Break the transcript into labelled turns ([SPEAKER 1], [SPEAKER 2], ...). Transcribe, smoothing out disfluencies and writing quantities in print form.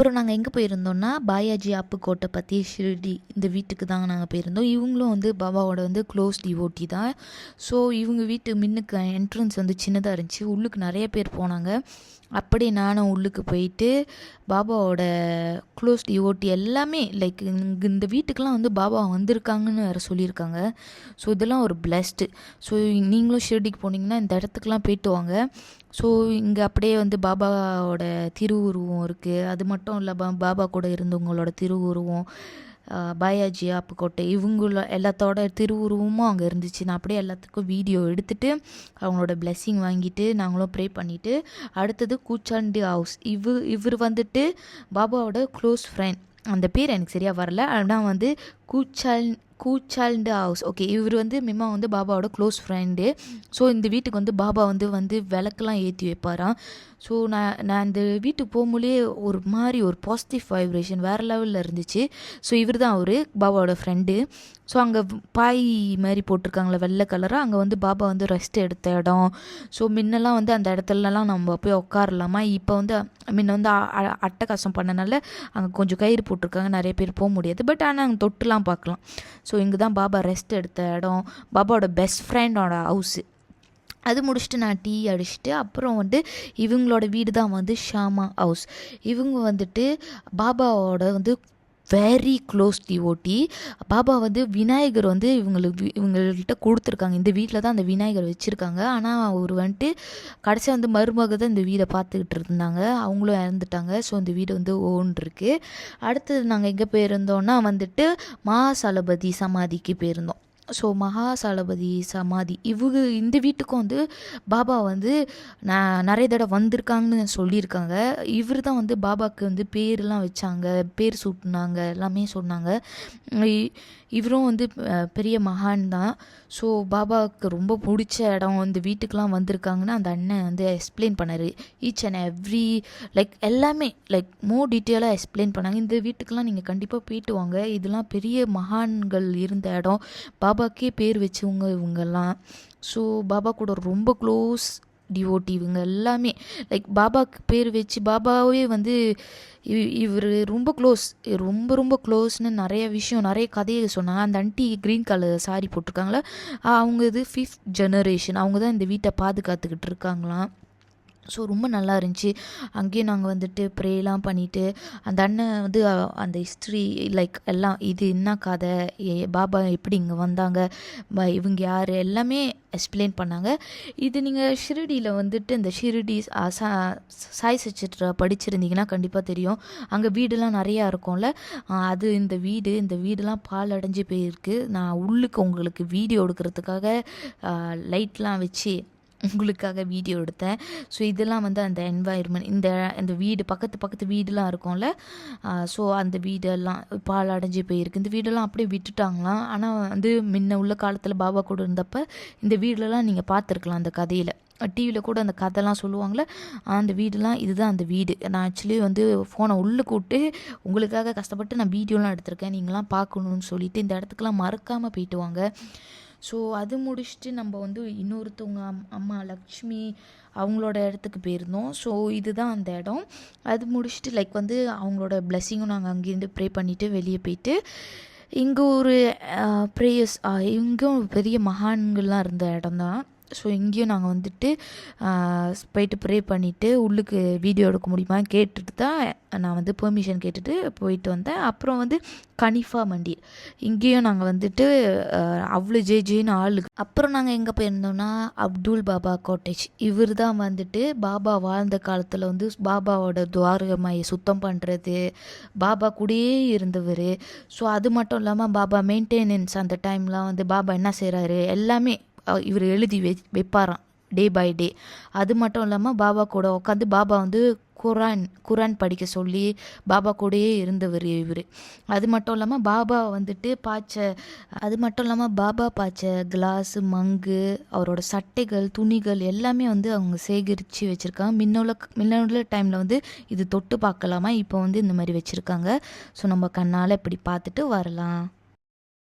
[SPEAKER 1] அப்புறம் நாங்கள் எங்கே போயிருந்தோம்னா பாயாஜி ஆப்பு கோட்டை பற்றி ஷிரடி இந்த வீட்டுக்கு தான் நாங்கள் போயிருந்தோம். இவங்களும் வந்து பாபாவோட வந்து க்ளோஸ் டிவோட்டி தான். ஸோ இவங்க வீட்டு முன்னுக்கு என்ட்ரன்ஸ் வந்து சின்னதாக இருந்துச்சு, உள்ளுக்கு நிறைய பேர் போனாங்க. அப்படி நானும் உள்ளுக்கு போயிட்டு பாபாவோட க்ளோஸ் டிவோட்டி எல்லாமே லைக் இந்த வீட்டுக்கெலாம் வந்து பாபா வந்திருக்காங்கன்னு வேறு சொல்லியிருக்காங்க. ஸோ இதெல்லாம் ஒரு பிளஸ்டு. ஸோ நீங்களும் ஷிரடிக்கு போனீங்கன்னா இந்த இடத்துக்குலாம் போயிட்டு வாங்க. ஸோ இங்கே அப்படியே வந்து பாபாவோட திருவுருவம் இருக்குது. அது மட்டும் இல்லை, பாபா கூட இருந்தவங்களோட திருவுருவம், பாயாஜி ஆப்புக்கோட்டை இவங்கள எல்லாத்தோட திருவுருவமும் அங்கே இருந்துச்சு. நான் அப்படியே எல்லாத்துக்கும் வீடியோ எடுத்துகிட்டு அவங்களோட பிளெஸ்ஸிங் வாங்கிட்டு நாங்களும் ப்ரே பண்ணிவிட்டு, அடுத்தது கூச்சாண்டி ஹவுஸ். இவர் வந்துட்டு பாபாவோட க்ளோஸ் ஃப்ரெண்ட். அந்த பேர் எனக்கு சரியாக வரல, ஆனால் வந்து கூச்சால்ண்டு ஹவுஸ். ஓகே, இவர் வந்து மிம்மா வந்து பாபாவோட க்ளோஸ் ஃப்ரெண்டு. ஸோ இந்த வீட்டுக்கு வந்து பாபா வந்து விளக்கெல்லாம் ஏற்றி வைப்பாராம். ஸோ நான் இந்த வீட்டுக்கு போகும்போதே ஒரு மாதிரி ஒரு பாசிட்டிவ் வைப்ரேஷன் வேறு லெவலில் இருந்துச்சு. ஸோ இவர் தான் அவர் பாபாவோட ஃப்ரெண்டு. ஸோ அங்கே பாய் மாதிரி போட்டிருக்காங்களே வெள்ளை கலராக, அங்கே வந்து பாபா வந்து ரெஸ்ட் எடுத்த இடம். ஸோ முன்னெல்லாம் வந்து அந்த இடத்துலலாம் நம்ம போய் உட்காரலாமா, இப்போ வந்து முன்ன வந்து அட்டகாசம் பண்ணனால அங்கே கொஞ்சம் கயிறு போட்டிருக்காங்க, நிறைய பேர் போக முடியாது. பட் ஆனால் அங்கே தொட்டுலாம் பார்க்கலாம். ஸோ இங்கே தான் பாபா ரெஸ்ட் எடுத்த இடம், பாபாவோட பெஸ்ட் ஃப்ரெண்டோட ஹவுஸு. அது முடிச்சுட்டு நான் டீ அடிச்சுட்டு அப்புறம் வந்து இவங்களோட வீடு தான் வந்து ஷாமா ஹவுஸ். இவங்க வந்துட்டு பாபாவோட வந்து வெரி க்ளோஸ் டிவோட்டி. பாபா வந்து விநாயகர் வந்து இவங்கள்கிட்ட கொடுத்துருக்காங்க. இந்த வீட்டில் தான் அந்த விநாயகர் வச்சுருக்காங்க. ஆனால் அவர் வந்துட்டு கடைசியாக வந்து மருமக தான் இந்த வீடை பார்த்துக்கிட்டு இருந்தாங்க, அவங்களும் இறந்துட்டாங்க. ஸோ இந்த வீடு வந்து ஓன்றிருக்கு. அடுத்தது நாங்கள் எங்கே போயிருந்தோன்னா வந்துட்டு மகாசலபதி சமாதிக்கு போயிருந்தோம். ஸோ மகாசலபதி சமாதி இந்த வீட்டுக்கும் வந்து பாபா வந்து நிறைய தடவை வந்திருக்காங்கன்னு சொல்லியிருக்காங்க. இவர் தான் வந்து பாபாவுக்கு வந்து பேர்லாம் வச்சாங்க, பேர் சூட்டினாங்க, எல்லாமே சொன்னாங்க. இவரும் வந்து பெரிய மகான் தான். ஸோ பாபாவுக்கு ரொம்ப பிடிச்ச இடம், இந்த வீட்டுக்கெலாம் வந்திருக்காங்கன்னா அந்த அண்ணன் வந்து எக்ஸ்பிளைன் பண்ணார். ஈச் அண்ட் எவ்ரி எல்லாமே மோர் டீட்டெயிலாக எக்ஸ்பிளைன் பண்ணாங்க. இந்த வீட்டுக்கெலாம் நீங்கள் கண்டிப்பாக போயிட்டு வாங்க, இதெல்லாம் பெரிய மகான்கள் இருந்த இடம், பாபாக்கே பேர் வச்சவங்க இவங்கெல்லாம். ஸோ பாபா கூட ரொம்ப க்ளோஸ் டிவோட்டி இவங்க எல்லாமே. பாபாவுக்கு பேர் வச்சு பாபாவே வந்து இவர் ரொம்ப க்ளோஸ், ரொம்ப ரொம்ப க்ளோஸ்னு நிறைய விஷயம், நிறைய கதையை சொன்னாங்க. அந்த ஆண்டி க்ரீன் கலர் சாரி போட்டிருக்காங்களே, அவங்க இது 5th ஜெனரேஷன், அவங்க தான் இந்த வீட்டை பாதுகாத்துக்கிட்டு இருக்காங்களாம். ஸோ ரொம்ப நல்லா இருந்துச்சு. அங்கேயும் நாங்கள் வந்துட்டு ப்ரேலாம் பண்ணிவிட்டு அந்த அண்ணன் வந்து அந்த ஹிஸ்ட்ரி எல்லாம் இது என்ன கதை, பாபா எப்படி இங்கே வந்தாங்க, இவங்க யார், எல்லாமே எக்ஸ்பிளைன் பண்ணாங்க. இது நீங்கள் ஷிரடியில் வந்துட்டு இந்த ஷிரடி சாய் சச்சித்ரா படிச்சிருந்தீங்கன்னா கண்டிப்பாக தெரியும். அங்கே வீடெல்லாம் நிறையா இருக்கும்ல, அது இந்த வீடெல்லாம் பால் அடைஞ்சு போயிருக்கு. நான் உள்ளுக்கு உங்களுக்கு வீடியோ எடுக்கிறதுக்காக லைட்லாம் வச்சு உங்களுக்காக வீடியோ எடுத்தேன். ஸோ இதெல்லாம் வந்து அந்த என்வாயர்மெண்ட், இந்த வீடு பக்கத்து வீடெலாம் இருக்கும்ல, ஸோ அந்த வீடெல்லாம் பால் அடைஞ்சு போயிருக்கு. இந்த வீடெல்லாம் அப்படியே விட்டுட்டாங்களாம். ஆனால் வந்து முன்ன உள்ள காலத்தில் பாபா கூட இருந்தப்போ இந்த வீடெல்லாம் நீங்கள் பார்த்துருக்கலாம். அந்த கதையில் டிவியில் கூட அந்த கதைலாம் சொல்லுவாங்களே, அந்த வீடெலாம் இதுதான் அந்த வீடு. நான் ஆக்சுவலி வந்து ஃபோனை உள்ளே கூப்பிட்டு உங்களுக்காக கஷ்டப்பட்டு நான் வீடியோலாம் எடுத்திருக்கேன், நீங்களாம் பார்க்கணுன்னு சொல்லிவிட்டு இந்த இடத்துக்குலாம் மறக்காமல் போயிட்டு வாங்க. ஸோ அது முடிச்சுட்டு நம்ம வந்து இன்னொருத்தவங்க அம்மா லக்ஷ்மி அவங்களோட இடத்துக்கு போயிருந்தோம். ஸோ இதுதான் அந்த இடம். அது முடிச்சுட்டு வந்து அவங்களோட பிளெஸ்ஸிங்கும் நாங்கள் அங்கேருந்து ப்ரே பண்ணிவிட்டு வெளியே போயிட்டு இங்கே ஒரு ப்ரேயர்ஸ், இங்கேயும் பெரிய மகான்கள்லாம் இருந்த இடம் தான். ஸோ இங்கேயும் நாங்கள் வந்துட்டு போயிட்டு ப்ரே பண்ணிவிட்டு உள்ளுக்கு வீடியோ எடுக்க முடியுமா கேட்டுட்டு தான் நான் வந்து பெர்மிஷன் கேட்டுட்டு போயிட்டு வந்தேன். அப்புறம் வந்து கனிஃபா மண்டிர், இங்கேயும் நாங்கள் வந்துட்டு அவ்வளோ ஜேன்னு ஆளுக்கு. அப்புறம் நாங்கள் எங்கே போயிருந்தோம்னா அப்துல் பாபா காட்டேஜ். இவர் தான் வந்துட்டு பாபா வாழ்ந்த காலத்தில் வந்து பாபாவோட துவாரகமாயை சுத்தம் பண்ணுறது, பாபா கூடயே இருந்தவர். ஸோ அது மட்டும் இல்லாமல் பாபா மெயின்டெனன்ஸ், அந்த டைம்லாம் வந்து பாபா என்ன செய்கிறாரு எல்லாமே இவர் எழுதி வைப்பாராம் டே பை டே. அது மட்டும் இல்லாமல் பாபா கூட உட்காந்து பாபா வந்து குரான் படிக்க சொல்லி பாபா கூடயே இருந்தவர் இவர். அது மட்டும் இல்லாமல் பாபா வந்துட்டு பாய்ச்ச கிளாஸு, மங்கு, அவரோட சட்டைகள், துணிகள் எல்லாமே வந்து அவங்க சேகரித்து வச்சுருக்காங்க. முன்னுள்ள டைமில் வந்து இது தொட்டு பார்க்கலாமா, இப்போ வந்து இந்த மாதிரி வச்சுருக்காங்க. ஸோ நம்ம கண்ணால் இப்படி பார்த்துட்டு வரலாம்.